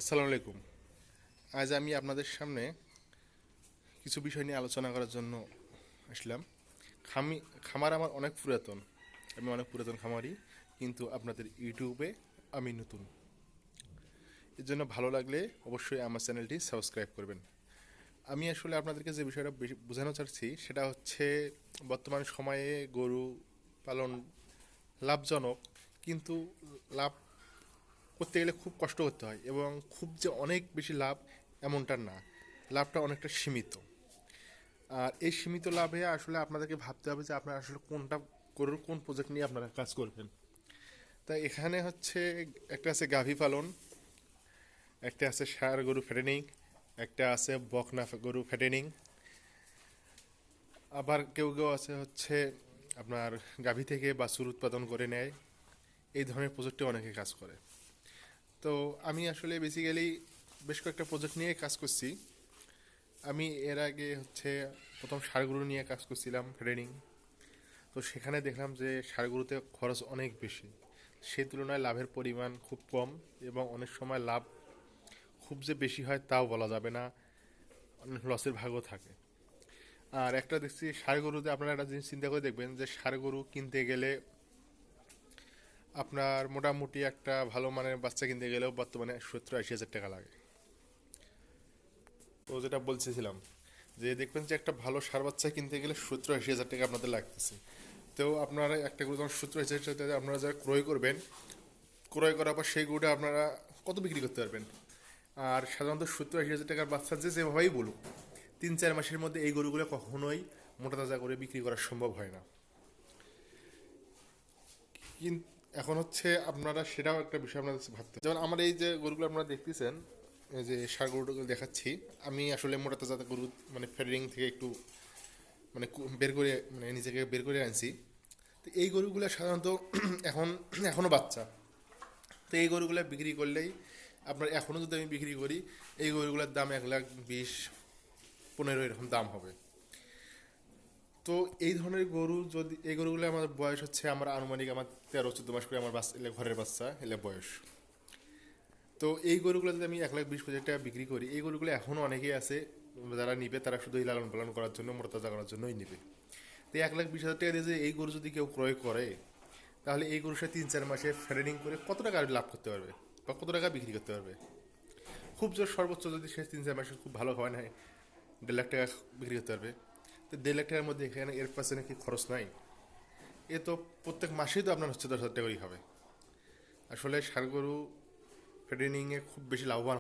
আসসালামু আলাইকুম। আজ আমি আপনাদের সামনে কিছু বিষয় নিয়ে আলোচনা করার জন্য আসলাম। খামি খামার আমার অনেক পুরাতন, আমি অনেক পুরাতন খামারি, কিন্তু আপনাদের ইউটিউবে আমি নতুন। এর জন্য ভালো লাগলে অবশ্যই আমার চ্যানেলটি সাবস্ক্রাইব করবেন। আমি আসলে আপনাদেরকে যে বিষয়টা বেশি বোঝানো চাচ্ছি সেটা হচ্ছে, বর্তমান সময়ে গরু পালন লাভজনক, কিন্তু লাভ করতে গেলে খুব কষ্ট করতে হয়, এবং খুব যে অনেক বেশি লাভ এমনটা না, লাভটা অনেকটা সীমিত। আর এই সীমিত লাভে আসলে আপনাদেরকে ভাবতে হবে যে আপনারা আসলে কোনটা গরুর কোন প্রজেক্ট নিয়ে আপনারা কাজ করবেন। তাই এখানে হচ্ছে, একটা আছে গাভী পালন, একটা আছে ষাঁড় গরু ফ্যাটেনিং, একটা আছে বকনা গরু ফ্যাটেনিং, আবার কেউ কেউ আছে হচ্ছে আপনার গাভী থেকে বাছুর উৎপাদন করে নেয়। এই ধরনের প্রজেক্টে অনেকে কাজ করে। তো আমি আসলে বেসিক্যালি বেশ কয়েকটা প্রজেক্ট নিয়ে কাজ করছি। আমি এর আগে হচ্ছে প্রথম ষাঁড় গরু নিয়ে কাজ করছিলাম ট্রেনিং। তো সেখানে দেখলাম যে ষাঁড় গরুতে খরচ অনেক বেশি, সেই তুলনায় লাভের পরিমাণ খুব কম, এবং অনেক সময় লাভ খুব যে বেশি হয় তাও বলা যাবে না, অনেক লসের ভাগও থাকে। আর একটা দেখছি ষাঁড় গরুতে, আপনারা একটা জিনিস চিন্তা করে দেখবেন যে ষাঁড় গরু কিনতে গেলে আপনার মোটামুটি একটা ভালো মানের বাচ্চা কিনতে গেলেও বর্তমানে 70-80 হাজার টাকা লাগে। তো যেটা বলতেছিলাম, যে দেখবেন যে একটা ভালো ষাঁড় বাচ্চা কিনতে গেলে 70-80 হাজার টাকা আপনাদের লাগতেছে। তো আপনারা একটা গরু যখন 70-80 হাজার টাকা আপনারা যারা ক্রয় করবেন, ক্রয় করার পর সেই গরুটা আপনারা কত বিক্রি করতে পারবেন? আর সাধারণত 70-80 হাজার টাকার বাচ্চা যে যেভাবেই বলুক, 3-4 মাসের মধ্যে এই গরুগুলো কখনোই মোটা তাজা করে বিক্রি করা সম্ভব হয় না। কিন্তু এখন হচ্ছে আপনারা সেটাও একটা বিষয় আপনাদের ভাবতে, যেমন আমার এই যে গরুগুলো আপনারা দেখতেছেন, এই যে ষাঁড় গরুগুলো দেখাচ্ছি, আমি আসলে মোটা তাজা গরু মানে ফেডারিং থেকে একটু মানে বের করে, মানে নিজেকে বের করে আনছি। তো এই গরুগুলো সাধারণত এখন এখনও বাচ্চা। তো এই গরুগুলো বিক্রি করলেই আপনার, এখনও যদি আমি বিক্রি করি, এই গরুগুলোর দাম 1,20,15 এরকম দাম হবে। তো এই ধরনের গরু, যদি এই গরুগুলো, আমার বয়স হচ্ছে, আমার আনুমানিক আমার 13-14 মাস করে আমার বাচ্চা এলে, ঘরের বাচ্চা এলে বয়স। তো এই গরুগুলো যদি আমি 1,20,000 টাকা বিক্রি করি, এই গরুগুলো এখনও অনেকেই আছে যারা নিবে, তারা শুধু এই লালন পালন করার জন্য, মোটা করার জন্যই নিবে। তো 1,20,000 টাকা দিয়ে যে এই গরু যদি কেউ ক্রয় করে, তাহলে এই গরু সে 3-4 মাসে ফ্যাটেনিং করে কত টাকা লাভ করতে পারবে, বা কত টাকা বিক্রি করতে পারবে? খুব জোর সর্বোচ্চ যদি সে 3-4 মাসে খুব ভালো হয় না, 1,50,000 টাকা বিক্রি করতে পারবে। তো 1,50,000 টাকার মধ্যে এখানে এর পাশে কি খরচ নাই? এ তো প্রত্যেক মাসেই তো আপনার হচ্ছে 10,000 টাকা করেই হবে। আসলে ষাঁড় গরু ফ্যাটেনিংয়ে খুব বেশি লাভবান